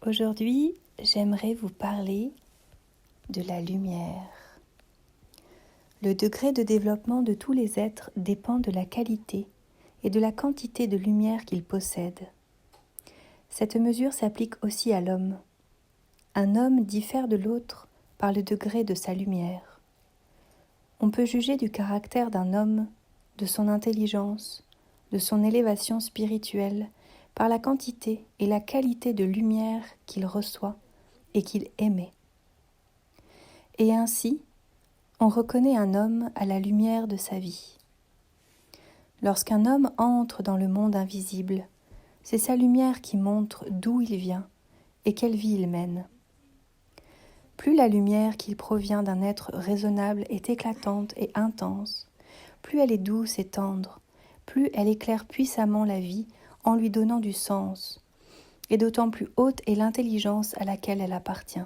Aujourd'hui, j'aimerais vous parler de la lumière. Le degré de développement de tous les êtres dépend de la qualité et de la quantité de lumière qu'ils possèdent. Cette mesure s'applique aussi à l'homme. Un homme diffère de l'autre par le degré de sa lumière. On peut juger du caractère d'un homme, de son intelligence, de son élévation spirituelle, par la quantité et la qualité de lumière qu'il reçoit et qu'il émet. Et ainsi, on reconnaît un homme à la lumière de sa vie. Lorsqu'un homme entre dans le monde invisible, c'est sa lumière qui montre d'où il vient et quelle vie il mène. Plus la lumière qui provient d'un être raisonnable est éclatante et intense, plus elle est douce et tendre, plus elle éclaire puissamment la vie en lui donnant du sens, et d'autant plus haute est l'intelligence à laquelle elle appartient.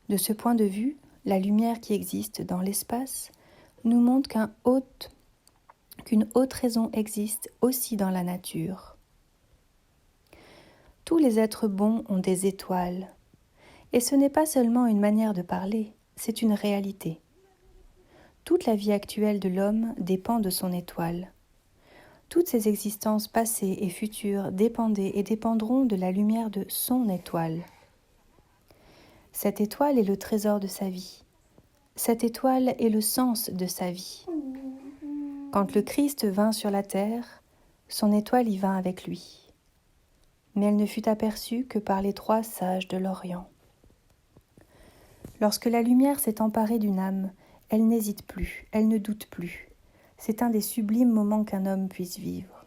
De ce point de vue, la lumière qui existe dans l'espace nous montre qu'une haute raison existe aussi dans la nature. Tous les êtres bons ont des étoiles, et ce n'est pas seulement une manière de parler, c'est une réalité. Toute la vie actuelle de l'homme dépend de son étoile. Toutes ses existences passées et futures dépendaient et dépendront de la lumière de son étoile. Cette étoile est le trésor de sa vie. Cette étoile est le sens de sa vie. Quand le Christ vint sur la terre, son étoile y vint avec lui. Mais elle ne fut aperçue que par les 3 sages de l'Orient. Lorsque la lumière s'est emparée d'une âme, elle n'hésite plus, elle ne doute plus. C'est un des sublimes moments qu'un homme puisse vivre.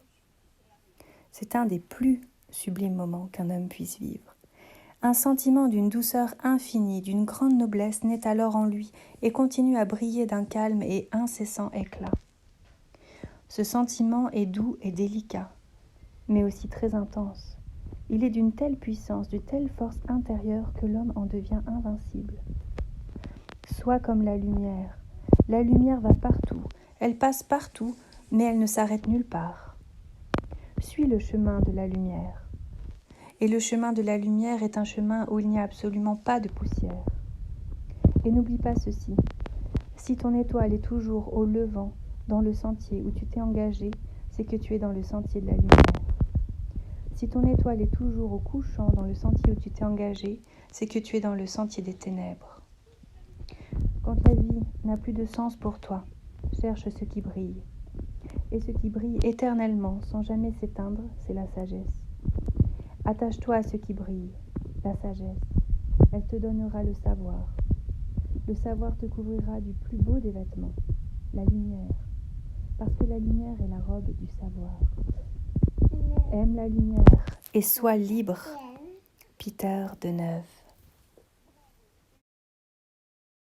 C'est un des plus sublimes moments qu'un homme puisse vivre. Un sentiment d'une douceur infinie, d'une grande noblesse naît alors en lui et continue à briller d'un calme et incessant éclat. Ce sentiment est doux et délicat, mais aussi très intense. Il est d'une telle puissance, d'une telle force intérieure que l'homme en devient invincible. Sois comme la lumière. La lumière va partout, elle passe partout, mais elle ne s'arrête nulle part. Suis le chemin de la lumière. Et le chemin de la lumière est un chemin où il n'y a absolument pas de poussière. Et n'oublie pas ceci, si ton étoile est toujours au levant, dans le sentier où tu t'es engagé, c'est que tu es dans le sentier de la lumière. Si ton étoile est toujours au couchant dans le sentier où tu t'es engagé, c'est que tu es dans le sentier des ténèbres. Quand la vie n'a plus de sens pour toi, cherche ce qui brille. Et ce qui brille éternellement, sans jamais s'éteindre, c'est la sagesse. Attache-toi à ce qui brille, la sagesse. Elle te donnera le savoir. Le savoir te couvrira du plus beau des vêtements, la lumière. Parce que la lumière est la robe du savoir. Aime la lumière et sois libre. Peter Deneuve.